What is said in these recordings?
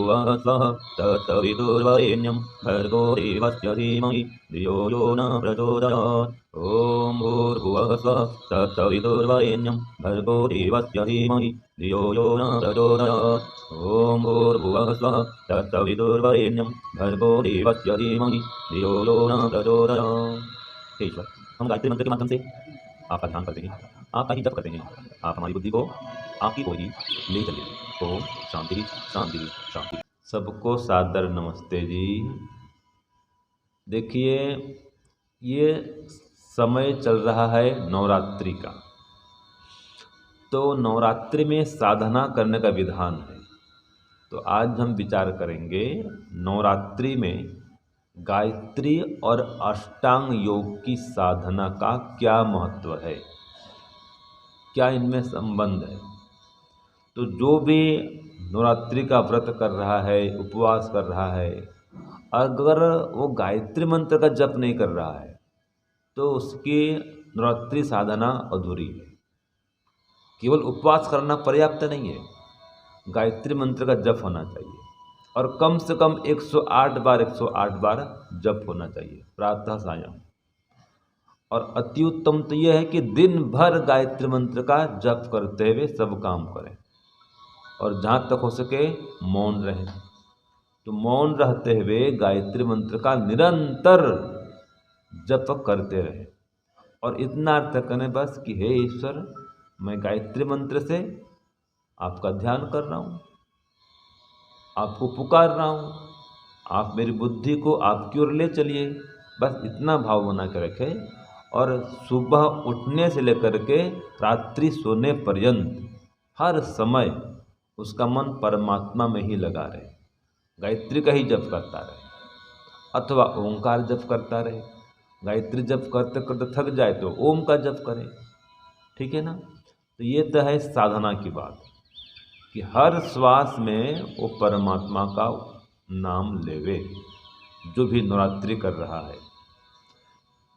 भूर्भुवः स्वः तत्सवितुर्वरेण्यं भर्गो देवस्य धीमहि धियो यो न प्रचोदयात्। ॐ भूर्भुवः स्वः तत्सवितुर्वरेण्यं भर्गो देवस्य धीमहि धियो यो न प्रचोदयात्। ॐ भूर्भुवः स्वः तत्सवितुर्वरेण्यं भर्गो देवस्य धीमहि धियो यो न प्रचोदयात्। हे ईश्वर, हम गायत्री मंत्र के माध्यम से आपका ध्यान करते हैं, आपका ही जप करते हैं। आप हमारी बुद्धि को आपकी ओर ही ले चलिए। ओम शांति शांति शांति। सबको सादर नमस्ते जी। देखिए, ये समय चल रहा है नवरात्रि का, तो नवरात्रि में साधना करने का विधान है। तो आज हम विचार करेंगे नवरात्रि में गायत्री और अष्टांग योग की साधना का क्या महत्व है, क्या इनमें संबंध है। तो जो भी नवरात्रि का व्रत कर रहा है, उपवास कर रहा है, अगर वो गायत्री मंत्र का जप नहीं कर रहा है तो उसकी नवरात्रि साधना अधूरी है। केवल उपवास करना पर्याप्त नहीं है, गायत्री मंत्र का जप होना चाहिए और कम से कम 108 बार जप होना चाहिए प्रातः सायं। और अति उत्तम तो यह है कि दिन भर गायत्री मंत्र का जप करते हुए सब काम करें और जहाँ तक हो सके मौन रहें। तो मौन रहते हुए गायत्री मंत्र का निरंतर जप करते रहें और इतना अर्थ करें बस कि हे ईश्वर, मैं गायत्री मंत्र से आपका ध्यान कर रहा हूँ, आपको पुकार रहा हूँ, आप मेरी बुद्धि को आपकी ओर ले चलिए। बस इतना भाव बना के रखें और सुबह उठने से लेकर के रात्रि सोने पर्यंत हर समय उसका मन परमात्मा में ही लगा रहे, गायत्री का ही जप करता रहे अथवा ओंकार जप करता रहे। गायत्री जप करते करते थक जाए तो ओम का जप करें, ठीक है ना। तो ये तो है साधना की बात कि हर श्वास में वो परमात्मा का नाम लेवे, जो भी नवरात्रि कर रहा है।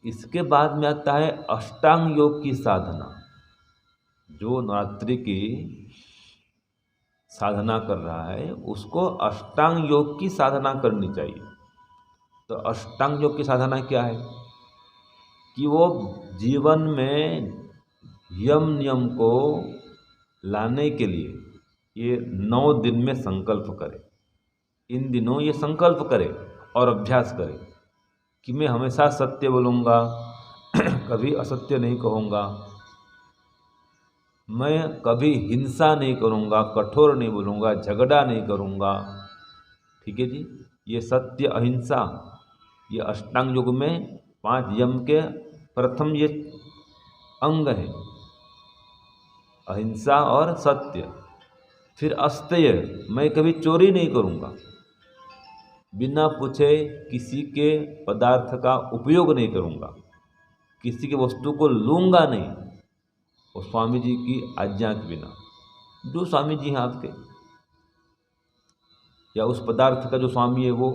इसके बाद में आता है अष्टांग योग की साधना। जो नवरात्रि की साधना कर रहा है उसको अष्टांग योग की साधना करनी चाहिए। तो अष्टांग योग की साधना क्या है कि वो जीवन में यम नियम को लाने के लिए ये 9 दिन में संकल्प करे। इन दिनों ये संकल्प करे और अभ्यास करे कि मैं हमेशा सत्य बोलूँगा, कभी असत्य नहीं कहूँगा, मैं कभी हिंसा नहीं करूँगा, कठोर नहीं बोलूँगा, झगड़ा नहीं करूँगा, ठीक है जी। ये सत्य अहिंसा, ये अष्टांग योग में 5 यम के प्रथम ये अंग है, अहिंसा और सत्य। फिर अस्तेय, मैं कभी चोरी नहीं करूँगा, बिना पूछे किसी के पदार्थ का उपयोग नहीं करूँगा, किसी की वस्तु को लूँगा नहीं और स्वामी जी की आज्ञा के बिना। जो स्वामी जी हैं आपके या उस पदार्थ का जो स्वामी है वो,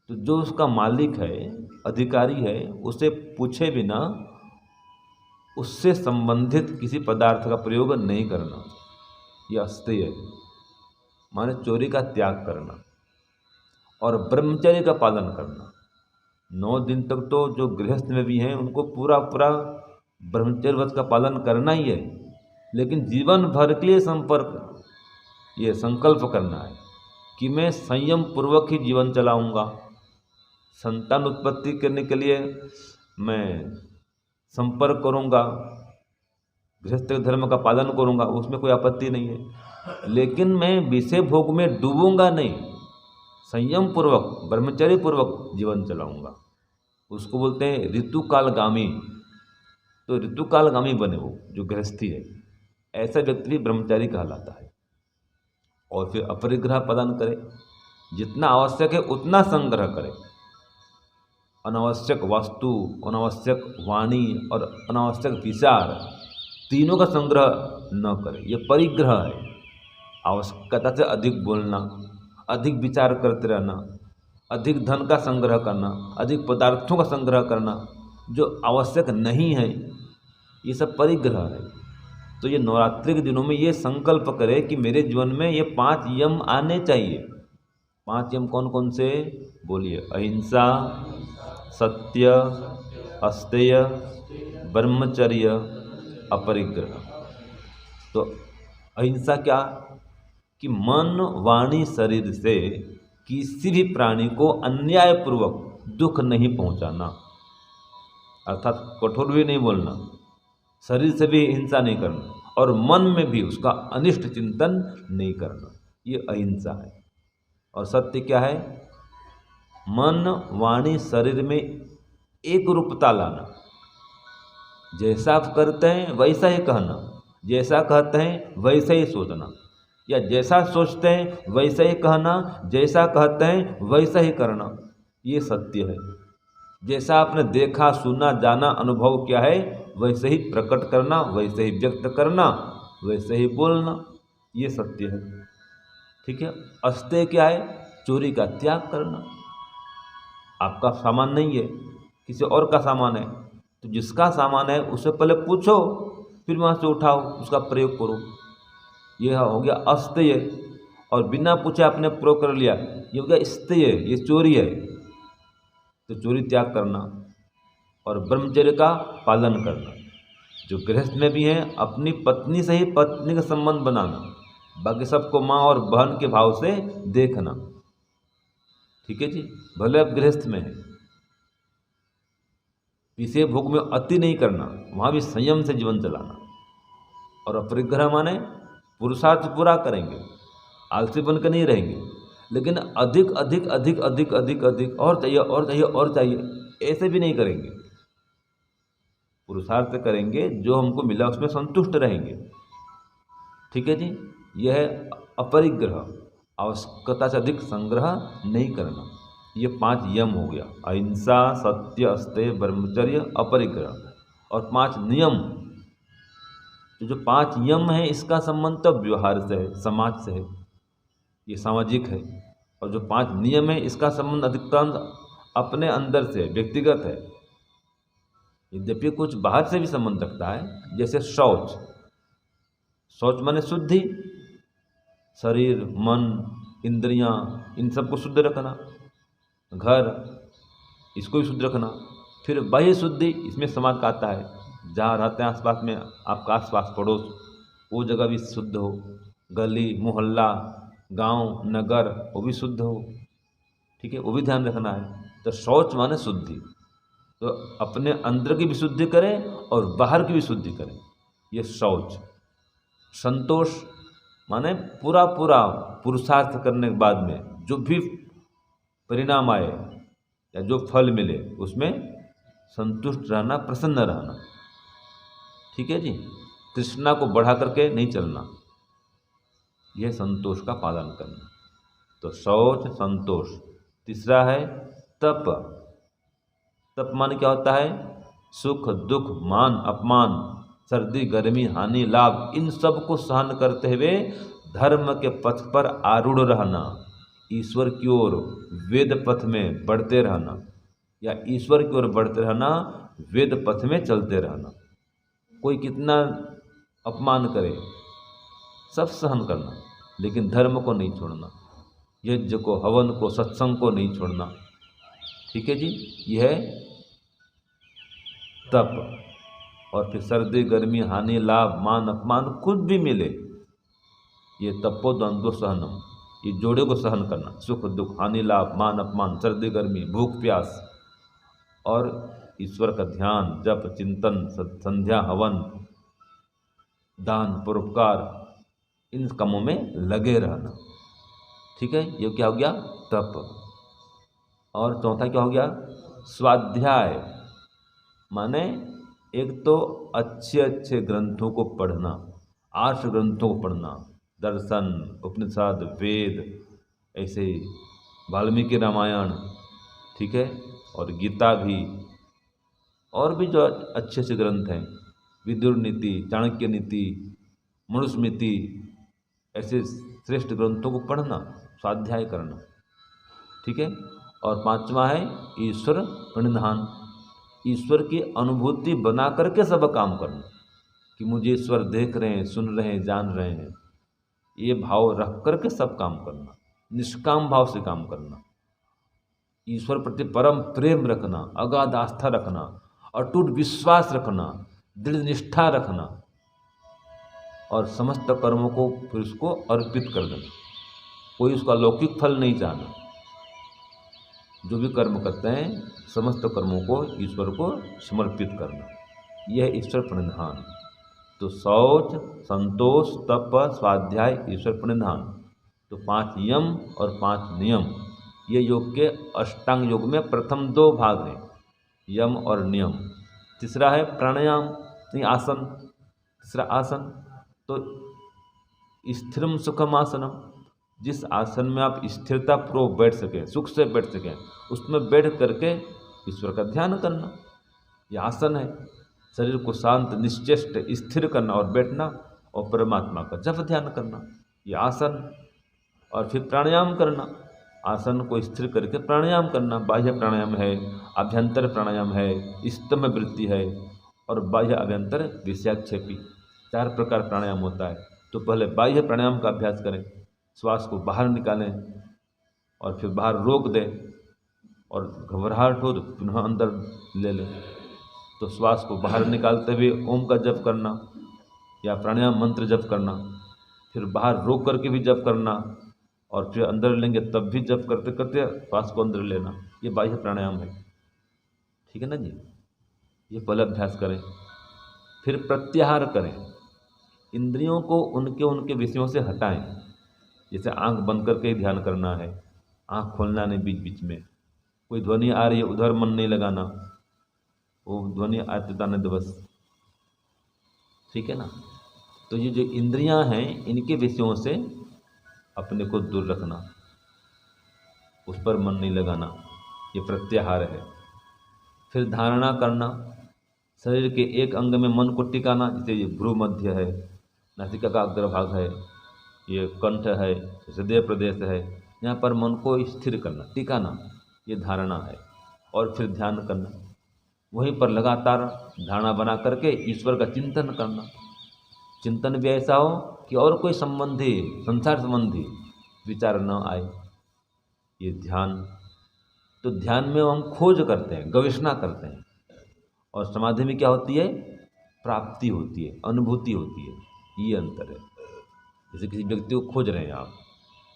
तो जो उसका मालिक है, अधिकारी है, उसे पूछे बिना उससे संबंधित किसी पदार्थ का प्रयोग नहीं करना। यह अस्तेय है, माने चोरी का त्याग करना और ब्रह्मचर्य का पालन करना। 9 दिन तक तो जो गृहस्थ में भी हैं उनको पूरा ब्रह्मचर्य व्रत का पालन करना ही है, लेकिन जीवन भर के लिए ये संकल्प करना है कि मैं संयम पूर्वक ही जीवन चलाऊंगा। संतान उत्पत्ति करने के लिए मैं संपर्क करूंगा, गृहस्थ धर्म का पालन करूंगा, उसमें कोई आपत्ति नहीं है, लेकिन मैं विषय भोग में डूबूंगा नहीं, संयम पूर्वक ब्रह्मचर्य पूर्वक जीवन चलाऊंगा। उसको बोलते हैं ऋतुकालगामी। तो ऋतुकालगामी बने वो जो गृहस्थी है, ऐसा व्यक्ति भी ब्रह्मचारी कहलाता है। और फिर अपरिग्रह पालन करे, जितना आवश्यक है उतना संग्रह करे। अनावश्यक वस्तु, अनावश्यक वाणी और अनावश्यक विचार, तीनों का संग्रह न करे। ये परिग्रह है। आवश्यकता से अधिक बोलना, अधिक विचार करते रहना, अधिक धन का संग्रह करना, अधिक पदार्थों का संग्रह करना जो आवश्यक नहीं है, ये सब परिग्रह है। तो ये नवरात्रि के दिनों में ये संकल्प करे कि मेरे जीवन में ये 5 यम आने चाहिए। 5 यम कौन कौन से? बोलिए। अहिंसा, सत्य, अस्तेय, ब्रह्मचर्य, अपरिग्रह। तो अहिंसा क्या? कि मन, वाणी, शरीर से किसी भी प्राणी को अन्यायपूर्वक दुख नहीं पहुंचाना, अर्थात कठोर भी नहीं बोलना, शरीर से भी हिंसा नहीं करना और मन में भी उसका अनिष्ट चिंतन नहीं करना, ये अहिंसा है। और सत्य क्या है? मन, वाणी, शरीर में एक रूपता लाना, जैसा आप करते हैं वैसा ही कहना, जैसा कहते हैं वैसा ही सोचना, या जैसा सोचते हैं वैसा ही कहना, जैसा कहते हैं वैसा ही करना, ये सत्य है। जैसा आपने देखा, सुना, जाना, अनुभव किया है वैसे ही प्रकट करना, वैसे ही व्यक्त करना, वैसे ही बोलना, ये सत्य है। ठीक है। अस्तेय क्या है? चोरी का त्याग करना। आपका सामान नहीं है, किसी और का सामान है, तो जिसका सामान है उससे पहले पूछो, फिर वहाँ से उठाओ, उसका प्रयोग करो, ये हो गया अस्तेय। और बिना पूछे आपने प्रयोग कर लिया, ये हो गया स्तेय, ये चोरी है। तो चोरी त्याग करना और ब्रह्मचर्य का पालन करना। जो गृहस्थ में भी हैं, अपनी पत्नी से ही पत्नी का संबंध बनाना, बाकी सबको माँ और बहन के भाव से देखना। ठीक है जी। भले अब गृहस्थ में है, पीछे भोग में अति नहीं करना, वहाँ भी संयम से जीवन चलाना। और अपरिग्रह माने पुरुषार्थ पूरा करेंगे, आलसी बनकर नहीं रहेंगे, लेकिन अधिक अधिक अधिक अधिक अधिक अधिक और चाहिए और चाहिए और चाहिए, ऐसे भी नहीं करेंगे। पुरुषार्थ करेंगे, जो हमको मिला उसमें संतुष्ट रहेंगे। ठीक है जी। यह है अपरिग्रह, आवश्यकता से अधिक संग्रह नहीं करना। ये 5 यम हो गया, अहिंसा, सत्य, अस्तेय, ब्रह्मचर्य, अपरिग्रह। और 5 नियम, जो 5 यम है इसका संबंध तो व्यवहार से है, समाज से है, ये सामाजिक है। और जो 5 नियम है इसका संबंध अधिकतर अपने अंदर से, व्यक्तिगत है। यद्यपि कुछ बाहर से भी संबंध रखता है, जैसे शौच। शौच माने शुद्धि, शरीर, मन, इंद्रियां, इन सबको शुद्ध रखना। घर, इसको भी शुद्ध रखना। फिर बाह्य शुद्धि, इसमें समाज का आता है, जहाँ रहते हैं आसपास में, आपका आसपास पड़ोस, वो जगह भी शुद्ध हो, गली मोहल्ला, गांव, नगर, वो भी शुद्ध हो। ठीक है, वो भी ध्यान रखना है। तो शौच माने शुद्धि, तो अपने अंदर की भी शुद्धि करें और बाहर की भी शुद्धि करें, ये शौच। संतोष माने पूरा पूरा पुरुषार्थ करने के बाद में जो भी परिणाम आए या जो फल मिले उसमें संतुष्ट रहना, प्रसन्न रहना। ठीक है जी। तृष्णा को बढ़ा करके नहीं चलना, यह संतोष का पालन करना। तो शौच, संतोष। तीसरा है तप। तप मान क्या होता है? सुख दुख, मान अपमान, सर्दी गर्मी, हानि लाभ, इन सब को सहन करते हुए धर्म के पथ पर आरूढ़ रहना, ईश्वर की ओर वेद पथ में बढ़ते रहना, या ईश्वर की ओर बढ़ते रहना, वेद पथ में चलते रहना। कोई कितना अपमान करे, सब सहन करना, लेकिन धर्म को नहीं छोड़ना, यज्ञ को, हवन को, सत्संग को नहीं छोड़ना। ठीक है जी। यह है तप। और फिर सर्दी गर्मी, हानि लाभ, मान अपमान कुछ भी मिले, ये तपो द्वंद्व सहनम, ये जोड़े को सहन करना, सुख दुख, हानि लाभ, मान अपमान, सर्दी गर्मी, भूख प्यास, और ईश्वर का ध्यान, जप, चिंतन, संध्या, हवन, दान, परोपकार, इन कामों में लगे रहना। ठीक है, ये क्या हो गया? तप। और चौथा क्या हो गया? स्वाध्याय। माने एक तो अच्छे अच्छे ग्रंथों को पढ़ना, 8 ग्रंथों को पढ़ना, दर्शन, उपनिषद, वेद, ऐसे वाल्मीकि रामायण, ठीक है, और गीता भी, और भी जो अच्छे अच्छे ग्रंथ हैं, विदुर नीति, चाणक्य नीति, मनुस्मृति, ऐसे श्रेष्ठ ग्रंथों को पढ़ना, स्वाध्याय करना। ठीक है। और 5वां है ईश्वर प्रणिधान, ईश्वर की अनुभूति बना करके सब काम करना। कि मुझे ईश्वर देख रहे हैं, सुन रहे हैं, जान रहे हैं, ये भाव रख कर के सब काम करना, निष्काम भाव से काम करना, ईश्वर प्रति परम प्रेम रखना, अगाध आस्था रखना, अटूट विश्वास रखना, दृढ़ निष्ठा रखना और समस्त कर्मों को फिर उसको अर्पित कर देना। कोई उसका लौकिक फल नहीं चाहना। जो भी कर्म करते हैं समस्त कर्मों को ईश्वर को समर्पित करना, यह है ईश्वर प्रणिधान। तो शौच, संतोष, तप, स्वाध्याय, ईश्वर प्रणिधान, तो 5 यम और 5 नियम, ये योग के अष्टांग योग में प्रथम 2 भाग हैं, यम और नियम। तीसरा है प्राणायाम, नहीं आसन, तीसरा आसन तो स्थिरम सुखम आसनम, जिस आसन में आप स्थिरता पूर्वक बैठ सकें, सुख से बैठ सकें, उसमें बैठ करके ईश्वर का ध्यान करना, यह आसन है। शरीर को शांत, निश्चेष्ट, स्थिर करना और बैठना और परमात्मा का जप ध्यान करना, यह आसन। और फिर प्राणायाम करना, आसन को स्थिर करके प्राणायाम करना, बाह्य प्राणायाम है, आभ्यंतर प्राणायाम है, स्तंभ वृत्ति है और बाह्य अभ्यंतर विषयाक्षेपी, 4 प्रकार प्राणायाम होता है। तो पहले बाह्य प्राणायाम का अभ्यास करें, श्वास को बाहर निकालें और फिर बाहर रोक दें और घबराहट हो तो पुनः अंदर ले लें। तो श्वास को बाहर निकालते हुए ओम का जप करना या प्राणायाम मंत्र जप करना, फिर बाहर रोक करके भी जप करना और फिर अंदर लेंगे तब भी जप करते करते श्वास को अंदर लेना, ये बाह्य प्राणायाम है। ठीक है ना जी, ये पहले अभ्यास करें। फिर प्रत्याहार करें, इंद्रियों को उनके उनके विषयों से हटाएं। जैसे आंख बंद करके ही ध्यान करना है, आंख खोलना नहीं बीच बीच में, कोई ध्वनि आ रही है उधर मन नहीं लगाना, वो ध्वनि आते जाने दो बस। ठीक है ना। तो ये जो इंद्रियां हैं इनके विषयों से अपने को दूर रखना, उस पर मन नहीं लगाना, ये प्रत्याहार है। फिर धारणा करना, शरीर के एक अंग में मन को टिकाना, जैसे ये भ्रू मध्य है, नासिका का अग्रभाग है, ये कंठ है, हृदय प्रदेश है, यहाँ पर मन को स्थिर करना, टिकाना, ये धारणा है। और फिर ध्यान करना, वहीं पर लगातार धारणा बना करके ईश्वर का चिंतन करना। चिंतन भी ऐसा हो कि और कोई संबंधी, संसार संबंधी विचार न आए, ये ध्यान। तो ध्यान में हम खोज करते हैं, गवेषणा करते हैं, और समाधि में क्या होती है, प्राप्ति होती है, अनुभूति होती है, ये अंतर है। जैसे किसी व्यक्ति को खोज रहे हैं आप,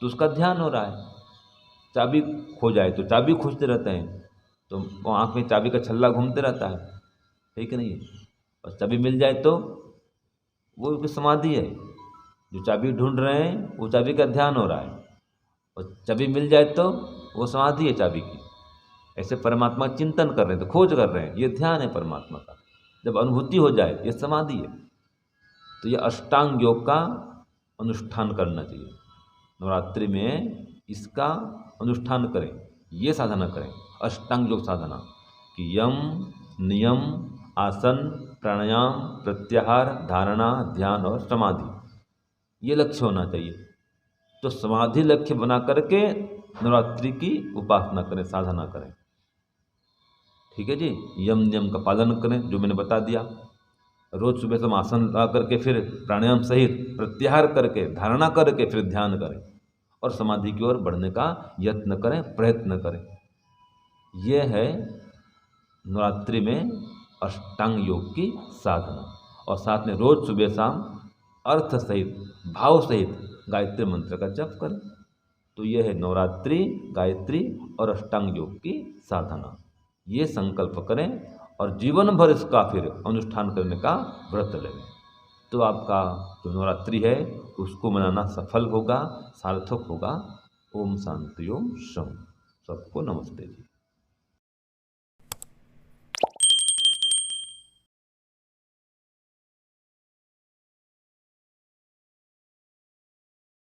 तो उसका ध्यान हो रहा है। चाबी खो जाए तो चाबी खोजते रहते हैं, तो वो आँख में चाबी का छल्ला घूमते रहता है, ठीक है नहीं। और चाबी मिल जाए तो वो समाधि है। जो चाबी ढूंढ रहे हैं वो चाबी का ध्यान हो रहा है, और चाबी मिल जाए तो वो समाधि है चाबी की। ऐसे परमात्मा चिंतन कर रहे हैं तो खोज कर रहे हैं, ये ध्यान है परमात्मा का। जब अनुभूति हो जाए ये समाधि है। तो ये अष्टांग योग का अनुष्ठान करना चाहिए। नवरात्रि में इसका अनुष्ठान करें, ये साधना करें, अष्टांग योग साधना कि यम, नियम, आसन, प्राणायाम, प्रत्याहार, धारणा, ध्यान और समाधि, ये लक्ष्य होना चाहिए। तो समाधि लक्ष्य बना करके नवरात्रि की उपासना करें, साधना करें। ठीक है जी। यम नियम का पालन करें, जो मैंने बता दिया। रोज सुबह से आसन लगा करके फिर प्राणायाम सहित प्रत्याहार करके, धारणा करके फिर ध्यान करें और समाधि की ओर बढ़ने का यत्न करें, प्रयत्न करें। यह है नवरात्रि में अष्टांग योग की साधना। और साथ में रोज सुबह शाम अर्थ सहित, भाव सहित गायत्री मंत्र का जप करें। तो यह है नवरात्रि, गायत्री और अष्टांग योग की साधना। ये संकल्प करें और जीवन भर इसका फिर अनुष्ठान करने का व्रत लें, तो आपका जो नवरात्रि है उसको मनाना सफल होगा, सार्थक होगा। ओम शांति, ओम शम। सबको नमस्ते जी।